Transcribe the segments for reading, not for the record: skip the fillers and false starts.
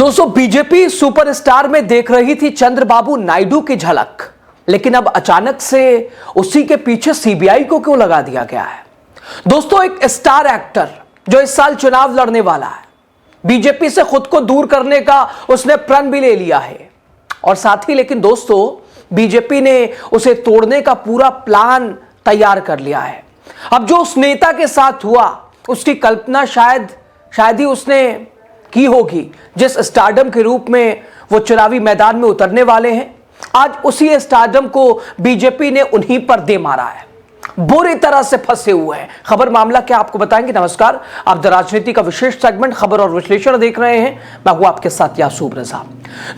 दोस्तों, BJP superstar में देख रही थी चंद्रबाबू नायडू की झलक, लेकिन अब अचानक से उसी के पीछे सीबीआई को क्यों लगा दिया गया है। दोस्तों, एक स्टार एक्टर जो इस साल चुनाव लड़ने वाला है, बीजेपी से खुद को दूर करने का उसने प्रण भी ले लिया है और साथ ही लेकिन दोस्तों, बीजेपी ने उसे तोड़ने का पूरा प्लान तैयार कर लिया है। अब जो उस नेता के साथ हुआ उसकी कल्पना शायद ही उसने की होगी, जिस स्टारडम के रूप में वो चुनावी मैदान में उतरने वाले हैं। आज उसी स्टारडम को बीजेपी ने उन्हीं पर दे मारा है, बुरी तरह से फंसे हुए हैं। खबर मामला क्या आपको बताएंगे। नमस्कार, आप द राजनीति का विशेष सेगमेंट खबर और विश्लेषण देख रहे हैं। मैं हूं आपके साथ यासूब रजा।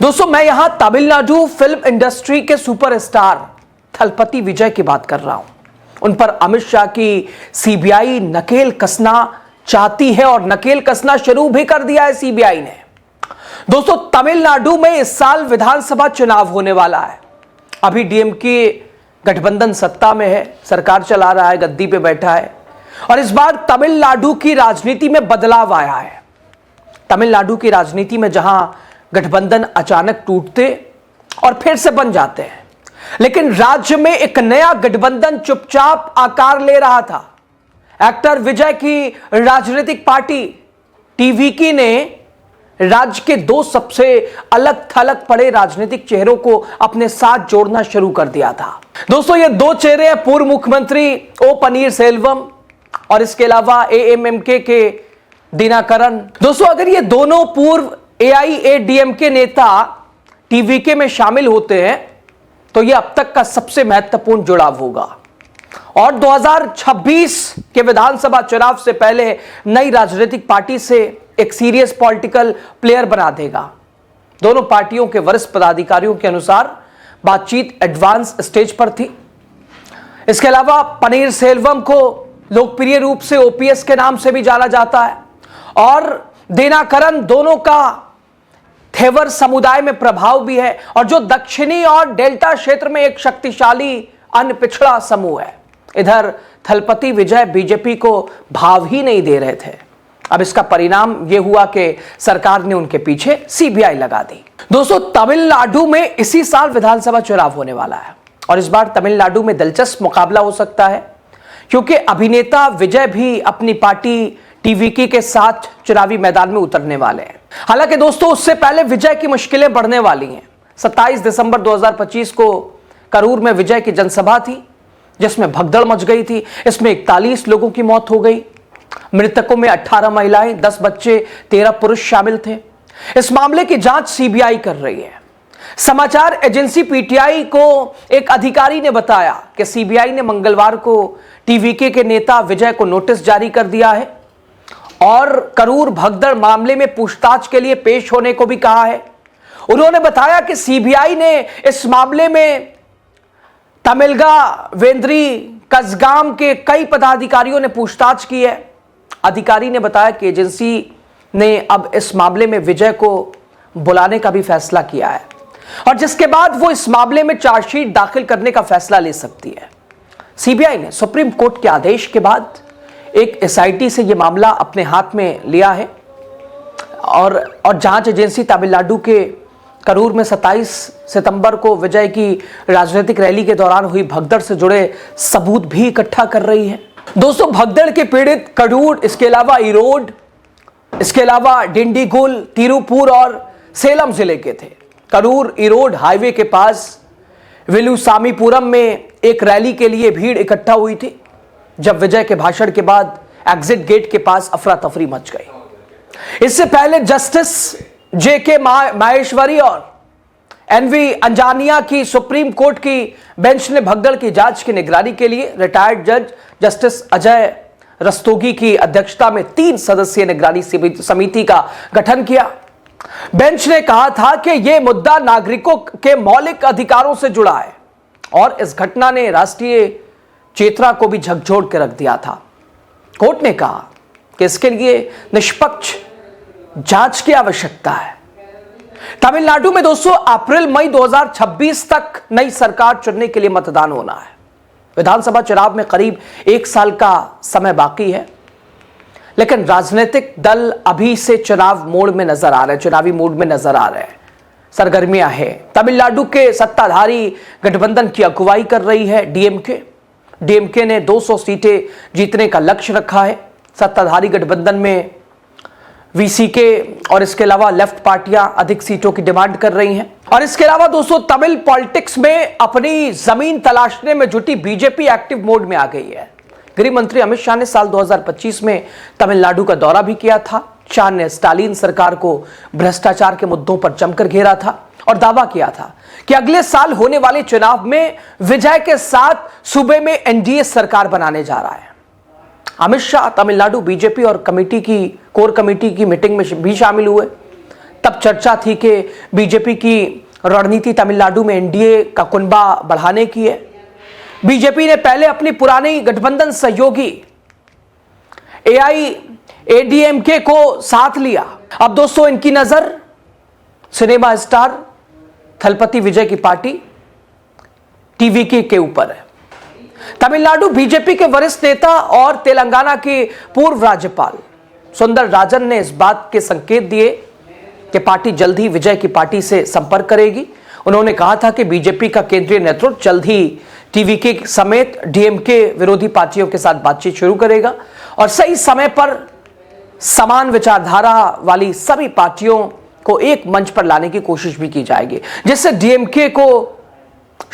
दोस्तों, मैं यहां तमिलनाडु फिल्म इंडस्ट्री के सुपरस्टार थलपति विजय की बात कर रहा हूं। उन पर अमित शाह की सीबीआई नकेल कसना चाहती है और नकेल कसना शुरू भी कर दिया है सीबीआई ने। दोस्तों, तमिलनाडु में इस साल विधानसभा चुनाव होने वाला है। अभी डीएमके गठबंधन सत्ता में है, सरकार चला रहा है, गद्दी पे बैठा है और इस बार तमिलनाडु की राजनीति में बदलाव आया है। तमिलनाडु की राजनीति में जहां गठबंधन अचानक टूटते और फिर से बन जाते हैं, लेकिन राज्य में एक नया गठबंधन चुपचाप आकार ले रहा था। एक्टर विजय की राजनीतिक पार्टी टीवीके ने राज्य के दो सबसे अलग थलग पड़े राजनीतिक चेहरों को अपने साथ जोड़ना शुरू कर दिया था। दोस्तों, ये दो चेहरे हैं पूर्व मुख्यमंत्री ओ पनीरसेल्वम और इसके अलावा एएमएमके के दिनाकरन। दोस्तों, अगर ये दोनों पूर्व एआईएडीएमके नेता टीवीके में शामिल होते हैं तो ये अब तक का सबसे महत्वपूर्ण जुड़ाव होगा और 2026 के विधानसभा चुनाव से पहले नई राजनीतिक पार्टी से एक सीरियस पॉलिटिकल प्लेयर बना देगा। दोनों पार्टियों के वरिष्ठ पदाधिकारियों के अनुसार बातचीत एडवांस स्टेज पर थी। इसके अलावा पनीरसेल्वम को लोकप्रिय रूप से ओपीएस के नाम से भी जाना जाता है और दिनाकरन दोनों का थेवर समुदाय में प्रभाव भी है और जो दक्षिणी और डेल्टा क्षेत्र में एक शक्तिशाली अन्य पिछड़ा समूह है। इधर थलपति विजय बीजेपी को भाव ही नहीं दे रहे थे। अब इसका परिणाम यह हुआ कि सरकार ने उनके पीछे सीबीआई लगा दी। दोस्तों, तमिलनाडु में इसी साल विधानसभा चुनाव होने वाला है और इस बार तमिलनाडु में दिलचस्प मुकाबला हो सकता है क्योंकि अभिनेता विजय भी अपनी पार्टी टीवीके के साथ चुनावी मैदान में उतरने वाले हैं। हालांकि दोस्तों, उससे पहले विजय की मुश्किलें बढ़ने वाली हैं। 27 दिसंबर 2025 को करूर में विजय की जनसभा थी जिसमें भगदड़ मच गई थी। इसमें 41 लोगों की मौत हो गई। मृतकों में 18 महिलाएं, 10 बच्चे, 13 पुरुष शामिल थे। इस मामले की जांच सीबीआई कर रही है। समाचार एजेंसी पीटीआई को एक अधिकारी ने बताया कि सीबीआई ने मंगलवार को टीवीके के नेता विजय को नोटिस जारी कर दिया है और करूर भगदड़ मामले में पूछताछ के लिए पेश होने को भी कहा है। उन्होंने बताया कि सीबीआई ने इस मामले में तमिलगा, वेंद्री, कसगाम के कई पदाधिकारियों ने पूछताछ की है। अधिकारी ने बताया कि एजेंसी ने अब इस मामले में विजय को बुलाने का भी फैसला किया है और जिसके बाद वो इस मामले में चार्जशीट दाखिल करने का फैसला ले सकती है। सीबीआई ने सुप्रीम कोर्ट के आदेश के बाद एक एसआईटी से यह मामला अपने हाथ में लिया है और जांच एजेंसी तमिलनाडु के करूर में 27 सितंबर को विजय की राजनीतिक रैली के दौरान हुई भगदड़ से जुड़े सबूत भी इकट्ठा कर रही है। दोस्तों, भगदड़ के पीड़ित करूर, इसके अलावा इरोड, इसके अलावा डिंडीगुल, तिरुपुर और सेलम जिले के थे। करूर इरोड हाईवे के पास विलुसामीपुरम में एक रैली के लिए भीड़ इकट्ठा हुई थी जब विजय के भाषण के बाद एग्जिट गेट के पास अफरा तफरी मच गई। इससे पहले जस्टिस जेके माहेश्वरी और एनवी अंजानिया की सुप्रीम कोर्ट की बेंच ने भगदड़ की जांच की निगरानी के लिए रिटायर्ड जज जस्टिस अजय रस्तोगी की अध्यक्षता में 3 सदस्यीय निगरानी समिति का गठन किया। बेंच ने कहा था कि यह मुद्दा नागरिकों के मौलिक अधिकारों से जुड़ा है और इस घटना ने राष्ट्रीय चेतना को भी झकझोर के रख दिया था। कोर्ट ने कहा कि इसके लिए निष्पक्ष जांच की आवश्यकता है। तमिलनाडु में दोस्तों अप्रैल-मई 2026 तक नई सरकार चुनने के लिए मतदान होना है। विधानसभा चुनाव में करीब 1 साल का समय बाकी है। लेकिन राजनीतिक दल अभी से चुनाव मोड में नजर आ रहे हैं, चुनावी मूड में नजर आ रहे हैं, सरगर्मियां हैं। तमिलनाडु के सत्ताधारी गठबंधन की अगुवाई कर रही है डीएमके ने 200 सीटें जीतने का लक्ष्य रखा है। सत्ताधारी गठबंधन में वीसीके और इसके अलावा लेफ्ट पार्टियां अधिक सीटों की डिमांड कर रही हैं। और इसके अलावा दोस्तों तमिल पॉलिटिक्स में अपनी जमीन तलाशने में जुटी बीजेपी एक्टिव मोड में आ गई है। गृह मंत्री अमित शाह ने साल 2025 में तमिलनाडु का दौरा भी किया था। शाह ने स्टालिन सरकार को भ्रष्टाचार के मुद्दों पर जमकर घेरा था और दावा किया था कि अगले साल होने वाले चुनाव में विजय के साथ सूबे में एनडीए सरकार बनाने जा रहा है। अमित शाह तमिलनाडु बीजेपी और कोर कमेटी की मीटिंग में भी शामिल हुए। तब चर्चा थी कि बीजेपी की रणनीति तमिलनाडु में एनडीए का कुनबा बढ़ाने की है। बीजेपी ने पहले अपनी पुरानी गठबंधन सहयोगी एआईएडीएमके को साथ लिया। अब दोस्तों इनकी नजर सिनेमा स्टार थलपति विजय की पार्टी टीवीके के ऊपर है। तमिलनाडु बीजेपी के वरिष्ठ नेता और तेलंगाना के पूर्व राज्यपाल सुंदर राजन ने इस बात के संकेत दिए कि पार्टी जल्द ही विजय की पार्टी से संपर्क करेगी। उन्होंने कहा था कि बीजेपी का केंद्रीय नेतृत्व जल्द ही टीवीके समेत डीएमके विरोधी पार्टियों के साथ बातचीत शुरू करेगा और सही समय पर समान विचारधारा वाली सभी पार्टियों को एक मंच पर लाने की कोशिश भी की जाएगी, जिससे डीएमके को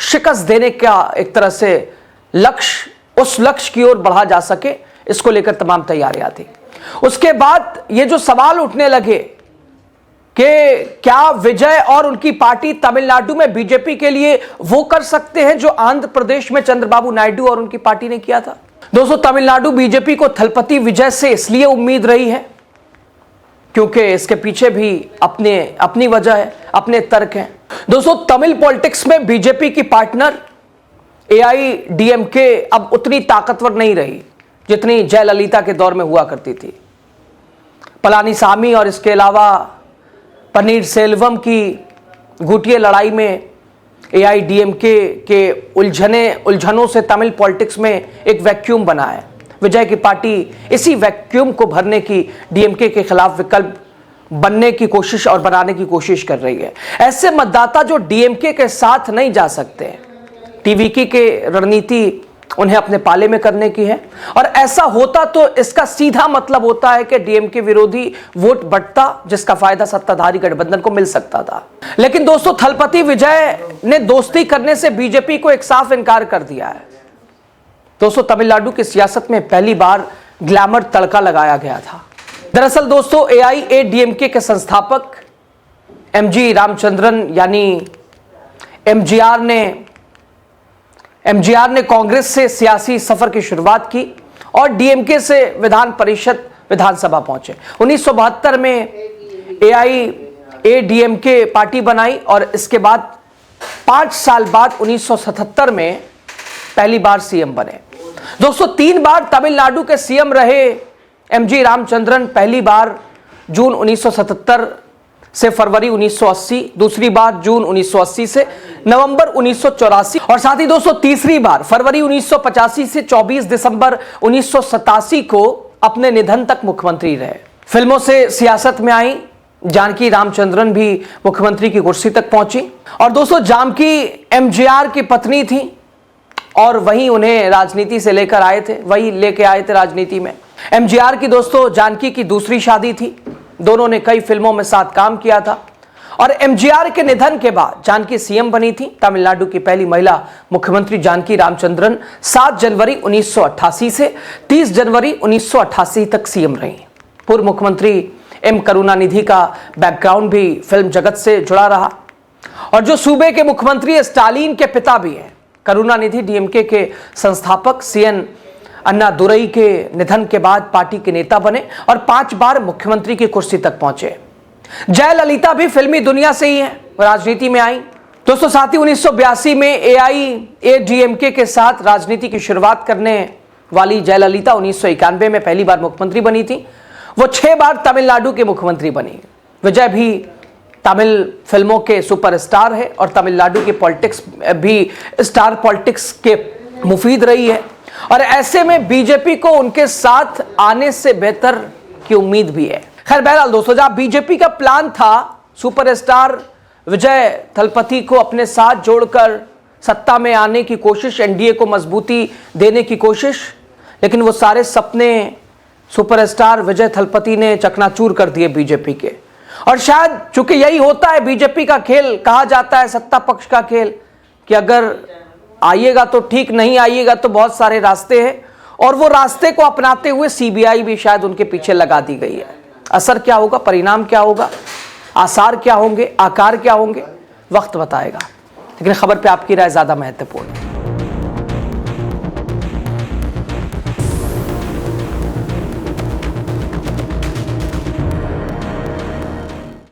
शिकस्त देने का एक तरह से उस लक्ष्य की ओर बढ़ा जा सके। इसको लेकर तमाम तैयारियां थी। उसके बाद ये जो सवाल उठने लगे कि क्या विजय और उनकी पार्टी तमिलनाडु में बीजेपी के लिए वो कर सकते हैं जो आंध्र प्रदेश में चंद्रबाबू नायडू और उनकी पार्टी ने किया था। दोस्तों तमिलनाडु बीजेपी को थलपति विजय से इसलिए उम्मीद रही है क्योंकि इसके पीछे भी अपनी वजह है, अपने तर्क हैं। दोस्तों तमिल पॉलिटिक्स में बीजेपी की पार्टनर एआईडीएमके अब उतनी ताकतवर नहीं रही जितनी जयललिता के दौर में हुआ करती थी। पलानीसामी और इसके अलावा पनीर सेल्वम की घुटिया लड़ाई में एआईडीएमके के उलझनों से तमिल पॉलिटिक्स में एक वैक्यूम बना है। विजय की पार्टी इसी वैक्यूम को भरने की डीएमके के खिलाफ विकल्प बनने की कोशिश और बनाने की कोशिश कर रही है। ऐसे मतदाता जो डीएमके के साथ नहीं जा सकते, टीवीके के रणनीति उन्हें अपने पाले में करने की है और ऐसा होता तो इसका सीधा मतलब होता है कि डीएमके विरोधी वोट बढ़ता, जिसका फायदा सत्ताधारी गठबंधन को मिल सकता था। लेकिन दोस्तों थलपति विजय ने दोस्ती करने से बीजेपी को एक साफ इनकार कर दिया है। दोस्तों तमिलनाडु की सियासत में पहली बार ग्लैमर तड़का लगाया गया था। दरअसल दोस्तों एआईएडीएमके के संस्थापक एमजी रामचंद्रन यानी एमजीआर ने कांग्रेस से सियासी सफर की शुरुआत की और डीएमके से विधानसभा पहुंचे। 1972 में एआईएडीएमके पार्टी बनाई और इसके बाद 5 साल बाद 1977 में पहली बार सीएम बने। दोस्तों 3 बार तमिलनाडु के सीएम रहे एमजी रामचंद्रन, पहली बार जून 1977 से फरवरी 1980, दूसरी बार जून 1980 से नवंबर 1984 और साथ ही दोस्तों तीसरी बार फरवरी 1985 से 24 दिसंबर 1987 को अपने निधन तक मुख्यमंत्री रहे। फिल्मों से सियासत में आई जानकी रामचंद्रन भी मुख्यमंत्री की कुर्सी तक पहुंची और दोस्तों जानकी एमजीआर की पत्नी थी और वही उन्हें राजनीति से लेकर आए थे, वही लेके आए थे राजनीति में। एमजीआर की दोस्तों जानकी की दूसरी शादी थी। दोनों ने कई फिल्मों में साथ काम किया था और एमजीआर के निधन के बाद जानकी सीएम बनी थी। तमिलनाडु की पहली महिला मुख्यमंत्री जानकी रामचंद्रन 7 जनवरी 1988 से 30 जनवरी 1988 तक सीएम रही। पूर्व मुख्यमंत्री एम करुणानिधि का बैकग्राउंड भी फिल्म जगत से जुड़ा रहा और जो सूबे के मुख्यमंत्री स्टालिन के पिता भी हैं। करुणानिधि डीएमके के संस्थापक सीएन अन्नादुरई के निधन के बाद पार्टी के नेता बने और 5 बार मुख्यमंत्री की कुर्सी तक पहुंचे। जयललिता भी फिल्मी दुनिया से ही है, राजनीति में आई। दोस्तों साथ ही 1982 में एआईएडीएमके के साथ राजनीति की शुरुआत करने वाली जयललिता 1991 में पहली बार मुख्यमंत्री बनी थी। वो 6 बार तमिलनाडु के मुख्यमंत्री बनी। विजय भी तमिल फिल्मों के सुपरस्टार है और तमिलनाडु की पॉलिटिक्स भी स्टार पॉलिटिक्स के मुफीद रही है और ऐसे में बीजेपी को उनके साथ आने से बेहतर की उम्मीद भी है। खैर बहरहाल दोस्तों, जहां बीजेपी का प्लान था सुपरस्टार विजय थलपति को अपने साथ जोड़कर सत्ता में आने की कोशिश, एनडीए को मजबूती देने की कोशिश, लेकिन वो सारे सपने सुपरस्टार विजय थलपति ने चकनाचूर कर दिए बीजेपी के। और शायद चूंकि यही होता है बीजेपी का खेल, कहा जाता है सत्ता पक्ष का खेल, कि अगर आइएगा तो ठीक, नहीं आइएगा तो बहुत सारे रास्ते हैं, और वो रास्ते को अपनाते हुए सीबीआई भी शायद उनके पीछे लगा दी गई है। असर क्या होगा, परिणाम क्या होगा, आसार क्या होंगे, आकार क्या होंगे, वक्त बताएगा। लेकिन खबर पे आपकी राय ज्यादा महत्वपूर्ण है।